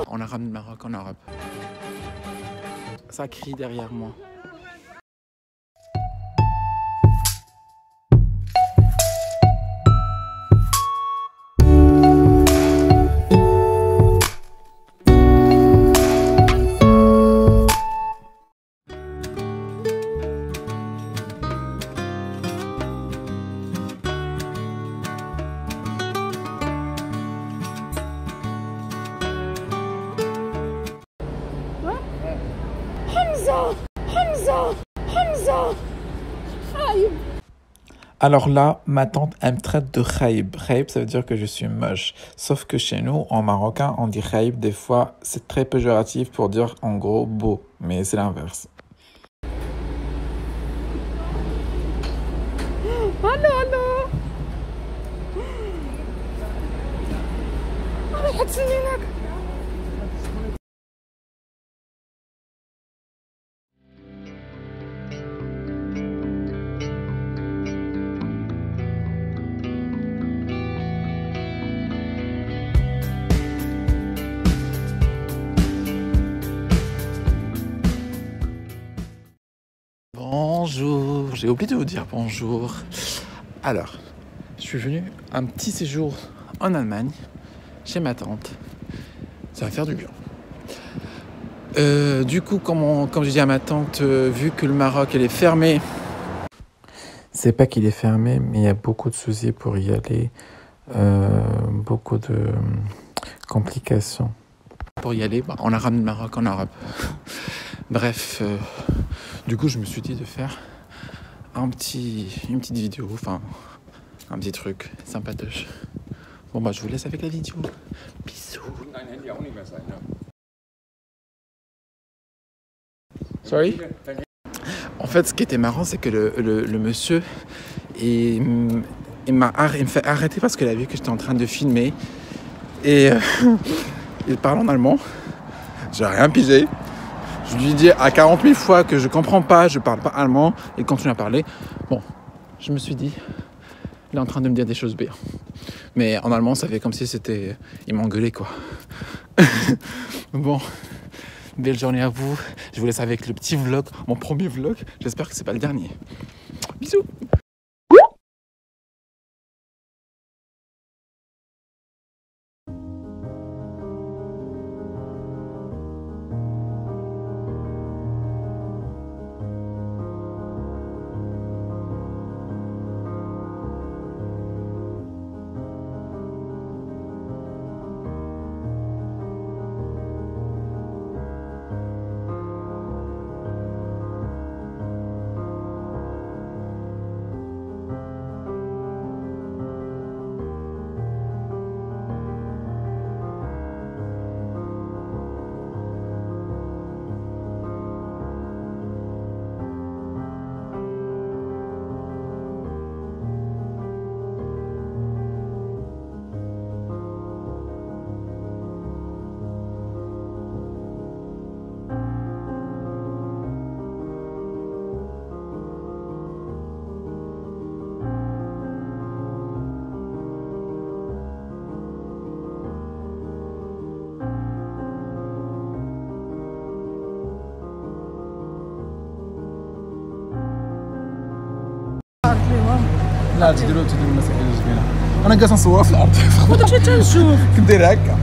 On a ramené le Maroc en Europe. Ça crie derrière moi. Alors là, ma tante, elle me traite de khaïb. Khaïb, ça veut dire que je suis moche. Sauf que chez nous, en marocain, on dit khaïb. Des fois, c'est très péjoratif pour dire, en gros, beau. Mais c'est l'inverse. Allô, allô. Bonjour, j'ai oublié de vous dire bonjour. Alors, je suis venu un petit séjour en Allemagne, chez ma tante. Ça va faire du bien. Du coup, comme j'ai dit à ma tante, vu que le Maroc elle est fermé, c'est pas qu'il est fermé, mais il y a beaucoup de soucis pour y aller, beaucoup de complications. Pour y aller, on a ramené le Maroc en Europe. Bref, du coup, je me suis dit de faire une petite vidéo, enfin, un petit truc sympatoche. Bon, bah, je vous laisse avec la vidéo. Bisous. Sorry? En fait, ce qui était marrant, c'est que le monsieur, il me fait arrêter parce qu'il a vu que j'étais en train de filmer. Et il parle en allemand. J'ai rien pigé. Je lui dis à 40 000 fois que je comprends pas, je parle pas allemand. Il continue à parler. Bon, je me suis dit, il est en train de me dire des choses bien. Mais en allemand, ça fait comme si c'était... Il m'engueulait, quoi. Bon, belle journée à vous. Je vous laisse avec le petit vlog, mon premier vlog. J'espère que c'est pas le dernier. Bisous. لا تديروا المسائل الجميله انا جالس نصور في الارض وداكشي تنشوف كندير هكا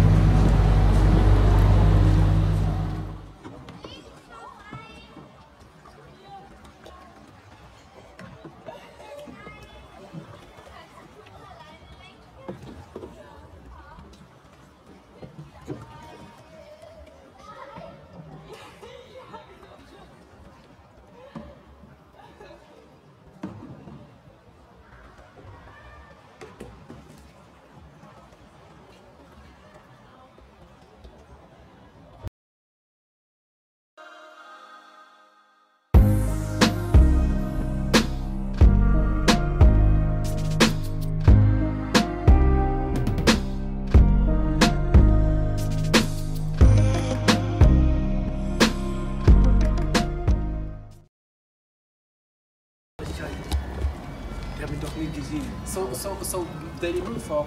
صوب دايرين من الفوق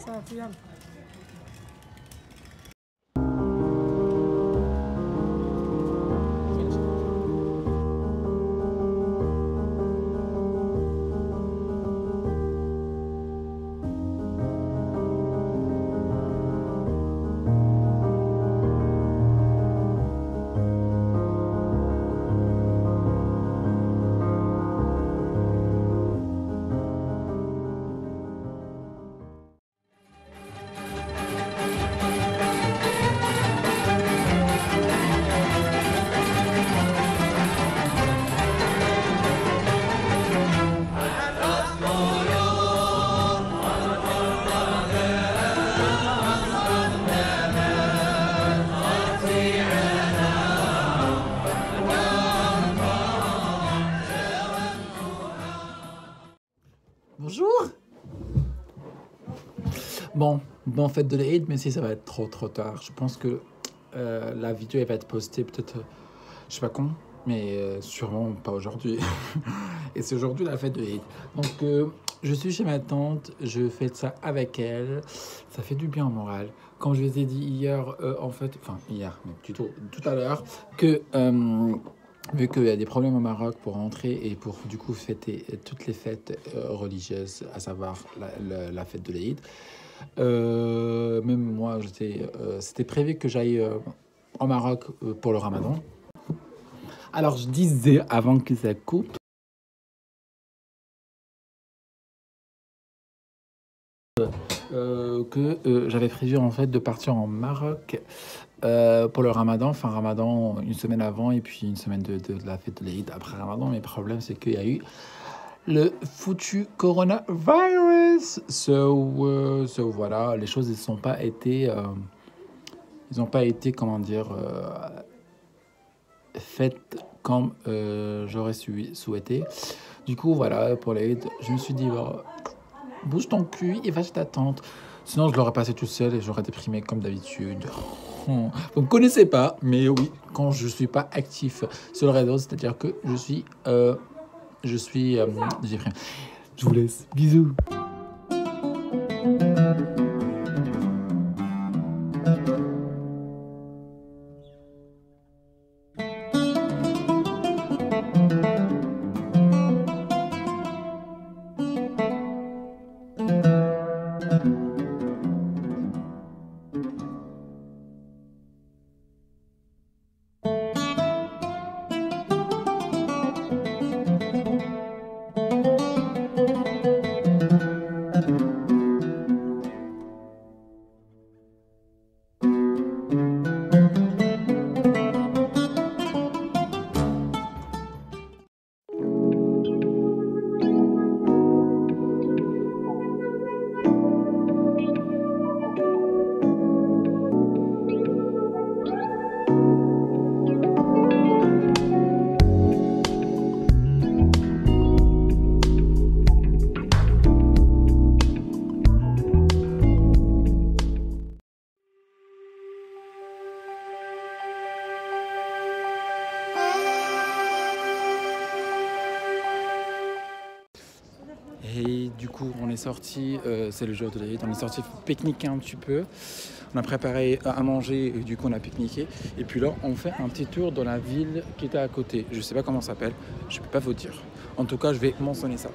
صافي يلا Bon fête de l'Aïd, mais si ça va être trop tard. Je pense que la vidéo elle va être postée peut-être, je sais pas quand, mais sûrement pas aujourd'hui. Et c'est aujourd'hui la fête de l'Aïd. Donc je suis chez ma tante, je fête ça avec elle. Ça fait du bien au moral. Comme je vous ai dit hier, mais plutôt tout à l'heure, que vu qu'il y a des problèmes au Maroc pour rentrer et pour du coup fêter toutes les fêtes religieuses, à savoir la fête de l'Aïd. Même moi, c'était prévu que j'aille au Maroc pour le Ramadan. Alors je disais avant que ça coupe que j'avais prévu en fait de partir en Maroc pour le Ramadan, fin Ramadan, une semaine avant et puis une semaine de la fête de l'Aïd après Ramadan. Mais le problème c'est qu'il y a eu le foutu coronavirus. So voilà, les choses ils n'ont pas été comment dire faites comme j'aurais souhaité. Du coup voilà, pour l'Aïd, je me suis dit bouge ton cul et va chez ta tante. Sinon je l'aurais passé tout seul et j'aurais déprimé comme d'habitude. Vous me connaissez pas, mais oui, quand je suis pas actif sur le réseau, c'est-à-dire que je suis déprimé. Je vous laisse. Bisous. Et du coup, on est sorti, c'est le jour de l'Aïd, on est sorti pique-niquer un petit peu. On a préparé à manger, et du coup, on a pique-niqué. Et puis là, on fait un petit tour dans la ville qui était à côté. Je sais pas comment ça s'appelle, je peux pas vous dire. En tout cas, je vais mentionner ça.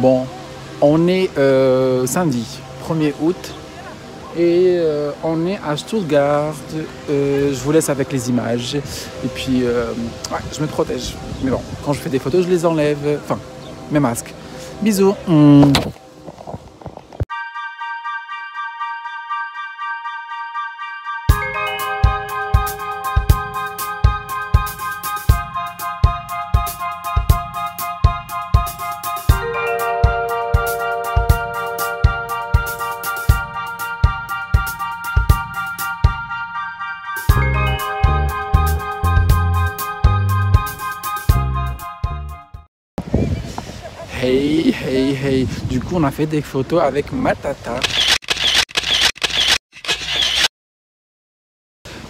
Bon, on est samedi 1er août et on est à Stuttgart. Je vous laisse avec les images et puis ouais, je me protège. Mais bon, quand je fais des photos, je les enlève. Enfin, mes masques. Bisous. Hey, hey, hey. Du coup, on a fait des photos avec ma tata.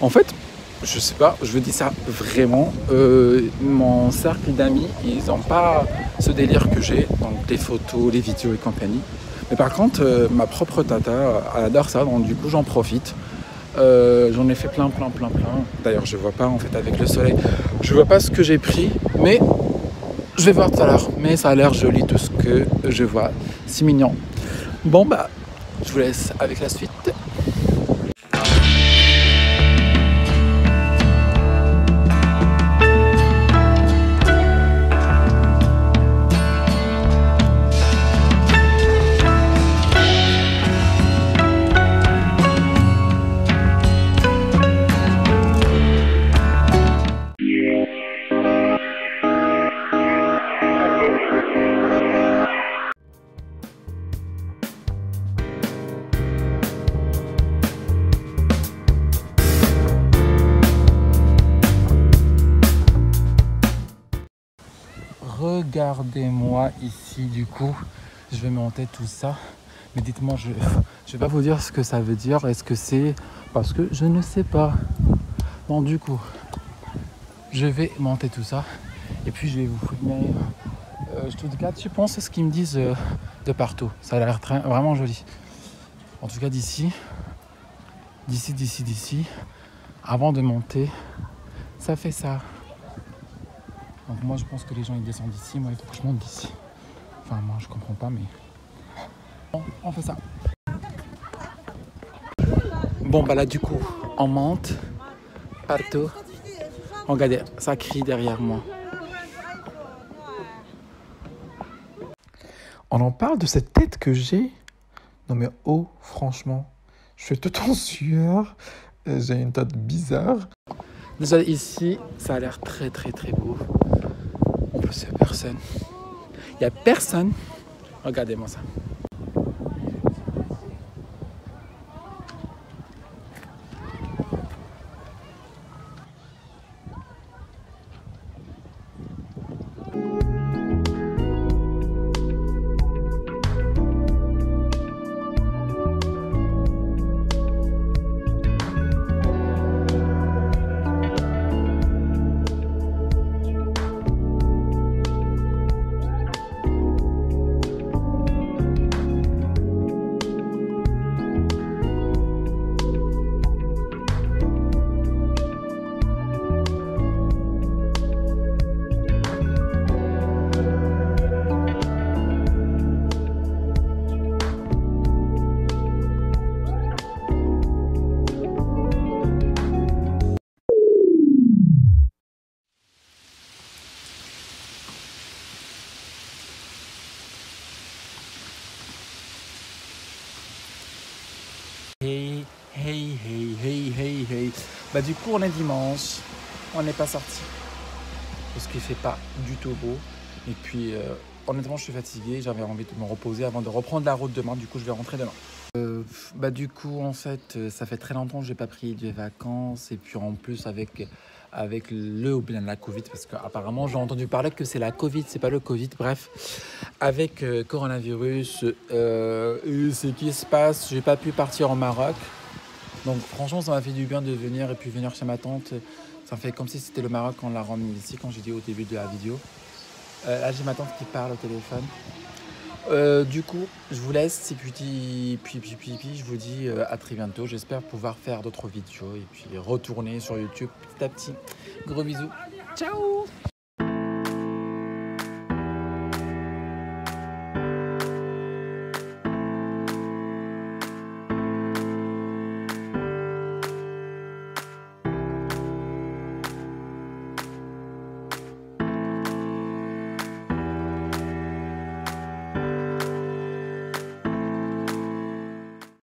En fait, je sais pas, je veux dire ça vraiment. Mon cercle d'amis, ils n'ont pas ce délire que j'ai, donc les photos, les vidéos et compagnie. Mais par contre, ma propre tata, elle adore ça, donc du coup, j'en profite. J'en ai fait plein. D'ailleurs, je vois pas en fait avec le soleil. Je vois pas ce que j'ai pris, mais je vais voir tout à l'heure. Mais ça a l'air joli tout ce que je vois. C'est mignon. Bon bah, je vous laisse avec la suite. Regardez-moi ici du coup, je vais monter tout ça, mais dites-moi, je vais pas vous dire ce que ça veut dire, est-ce que c'est parce que je ne sais pas. Bon du coup, je vais monter tout ça et puis je vais vous filmer Stuttgart, je pense c'est ce qu'ils me disent de partout, ça a l'air vraiment joli. En tout cas d'ici, avant de monter, ça fait ça. Donc moi je pense que les gens ils descendent d'ici, moi il faut que je monte d'ici. Enfin moi je comprends pas mais bon, on fait ça. Bon bah là du coup on monte partout. Regardez, ça crie derrière moi. On en parle de cette tête que j'ai. Non mais oh franchement, je suis tout en sueur. J'ai une tête bizarre. Déjà ici ça a l'air très beau. On peut se personne. Il n'y a personne. Regardez-moi ça. Hey. Bah du coup on est dimanche, on n'est pas sorti parce qu'il fait pas du tout beau et puis honnêtement je suis fatigué, j'avais envie de me reposer avant de reprendre la route demain, du coup je vais rentrer demain. Bah du coup en fait ça fait très longtemps que j'ai pas pris de vacances et puis en plus avec le ou bien la Covid, parce qu'apparemment j'ai entendu parler que c'est la Covid, c'est pas le Covid, bref, avec coronavirus, c'est qui se passe, j'ai pas pu partir au Maroc, donc franchement ça m'a fait du bien de venir et puis venir chez ma tante, ça fait comme si c'était le Maroc quand on l'a ramené ici, quand j'ai dit au début de la vidéo. Là j'ai ma tante qui parle au téléphone. Du coup, je vous laisse et puis je vous dis à très bientôt. J'espère pouvoir faire d'autres vidéos et puis retourner sur YouTube petit à petit. Gros bisous. Ciao!